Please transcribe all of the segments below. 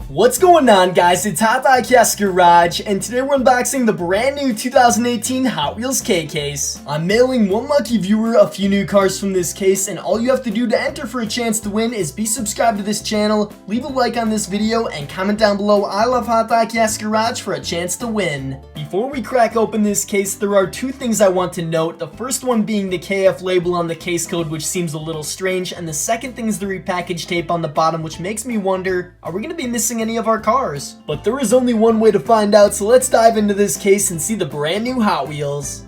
What's going on, guys? It's HotDiecast Garage, and today we're unboxing the brand new 2018 Hot Wheels K-Case. I'm mailing one lucky viewer a few new cars from this case, and all you have to do to enter for a chance to win is be subscribed to this channel, leave a like on this video, and comment down below "I love HotDiecast Garage" for a chance to win. Before we crack open this case, there are two things I want to note. The first one being the KF label on the case code, which seems a little strange, and the second thing is the repackaged tape on the bottom, which makes me wonder, are we going to be missing any of our cars? But there is only one way to find out, so let's dive into this case and see the brand new Hot Wheels.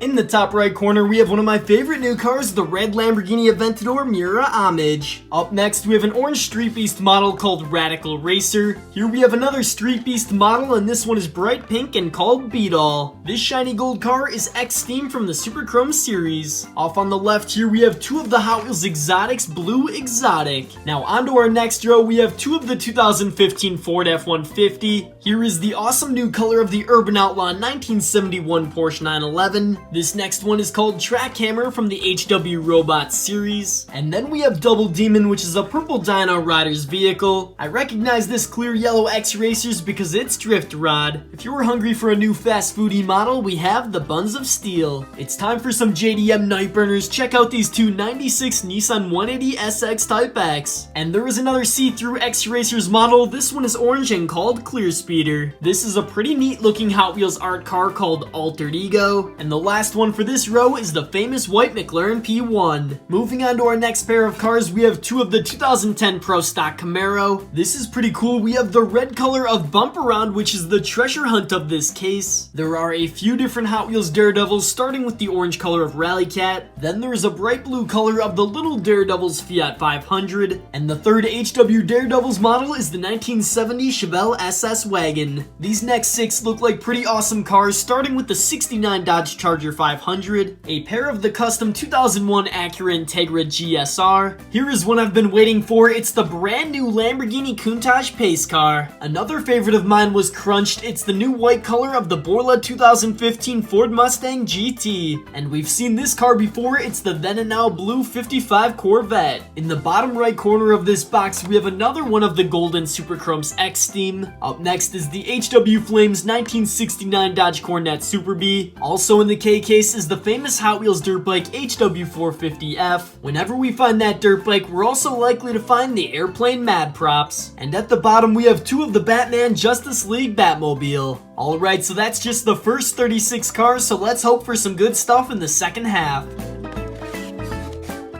In the top right corner, we have one of my favorite new cars, the red Lamborghini Aventador Miura Homage. Up next, we have an orange Street Beast model called Radical Racer. Here we have another Street Beast model, and this one is bright pink and called Beetle. This shiny gold car is X-Steam from the Super Chrome series. Off on the left here, we have two of the Hot Wheels Exotics Blue Exotic. Now onto our next row, we have two of the 2015 Ford F-150. Here is the awesome new color of the Urban Outlaw 1971 Porsche 911. This next one is called Track Hammer from the HW Robots series. And then we have Double Demon, which is a purple Dyno Riders vehicle. I recognize this clear yellow X-Racers because it's Drift Rod. If you were hungry for a new fast foodie model, we have the Buns of Steel. It's time for some JDM Nightburners. Check out these two 96 Nissan 180 SX Type X. And there is another see-through X-Racers model. This one is orange and called Clear Speeder. This is a pretty neat looking Hot Wheels art car called Altered Ego. And the last one for this row is the famous white McLaren P1. Moving on to our next pair of cars, we have two of the 2010 Pro Stock Camaro. This is pretty cool. We have the red color of Bump Around, which is the treasure hunt of this case. There are a few different Hot Wheels Daredevils, starting with the orange color of Rally Cat. Then there is a bright blue color of the Little Daredevils Fiat 500. And the third HW Daredevils model is the 1970 Chevelle SS Wagon. These next six look like pretty awesome cars, starting with the 69 Dodge Charger 500, a pair of the custom 2001 Acura Integra GSR. Here is one I've been waiting for. It's the brand new Lamborghini Countach pace car. Another favorite of mine was crunched. It's the new white color of the Borla 2015 Ford Mustang Gt. And we've seen this car before. It's the then and now blue 55 Corvette. In the bottom right corner of this box, we have another one of the golden Super Chrome's X-Steam. Up next is the HW Flames 1969 Dodge Coronet Super B. Also in the K-Case is the famous Hot Wheels dirt bike HW450F. Whenever we find that dirt bike, we're also likely to find the airplane Mad Props. And at the bottom, we have two of the Batman Justice League Batmobile. Alright, so that's just the first 36 cars, so let's hope for some good stuff in the second half.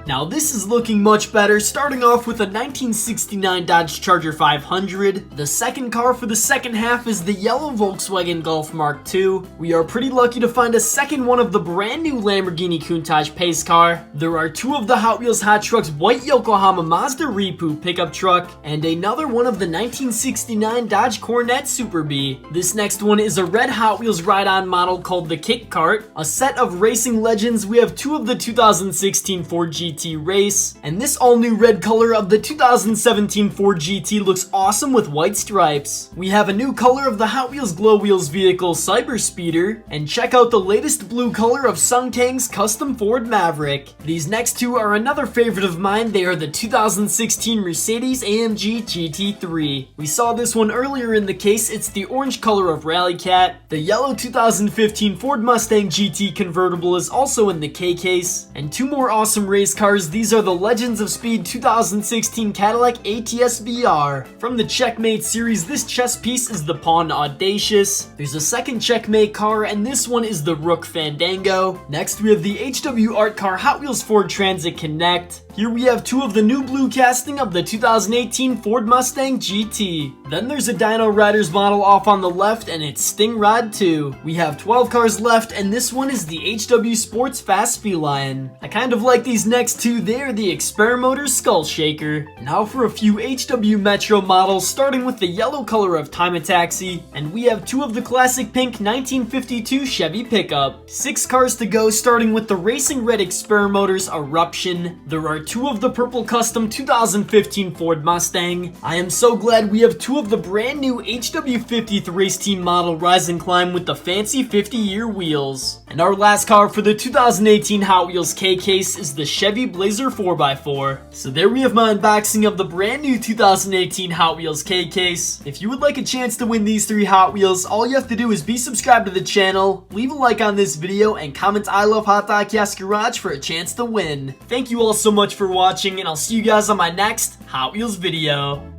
Now this is looking much better, starting off with a 1969 Dodge Charger 500. The second car for the second half is the yellow Volkswagen Golf Mark II. We are pretty lucky to find a second one of the brand new Lamborghini Countach pace car. There are two of the Hot Wheels Hot Trucks white Yokohama Mazda Repu pickup truck, and another one of the 1969 Dodge Coronet Super B. This next one is a red Hot Wheels ride-on model called the Kick Kart. A set of racing legends, we have two of the 2016 Ford GT Race, and this all-new red color of the 2017 Ford GT looks awesome with white stripes. We have a new color of the Hot Wheels Glow Wheels vehicle Cyber Speeder, and check out the latest blue color of Sungtang's custom Ford Maverick. These next two are another favorite of mine. They are the 2016 Mercedes Amg Gt3. We saw this one earlier in the case. It's the orange color of Rally Cat. The yellow 2015 Ford Mustang GT convertible is also in the K-Case, and two more awesome race cars. These are the Legends of Speed 2016 Cadillac ATS VR. From the Checkmate series, this chess piece is the Pawn Audacious. There's a second Checkmate car, and this one is the Rook Fandango. Next, we have the HW Art Car Hot Wheels Ford Transit Connect. Here we have two of the new blue casting of the 2018 Ford Mustang GT. Then there's a Dyno Riders model off on the left, and it's Sting Rod 2. We have 12 cars left, and this one is the HW Sports Fast Feline. I kind of like these next two. They're the Experimotors Skull Shaker. Now for a few HW Metro models, starting with the yellow color of Time a Taxi, and we have two of the classic pink 1952 Chevy pickup. 6 cars to go, starting with the racing red Experimotors Eruption. There are two of the purple custom 2015 Ford Mustang. I am so glad we have two of the brand new HW50th Race Team model Rise and Climb with the fancy 50-year wheels. And our last car for the 2018 Hot Wheels K-Case is the Chevy Blazer 4x4. So there we have my unboxing of the brand new 2018 Hot Wheels K-Case. If you would like a chance to win these 3 Hot Wheels, all you have to do is be subscribed to the channel, leave a like on this video, and comment "I love HotDiecast Garage" for a chance to win. Thank you all so much for watching, and I'll see you guys on my next Hot Wheels video.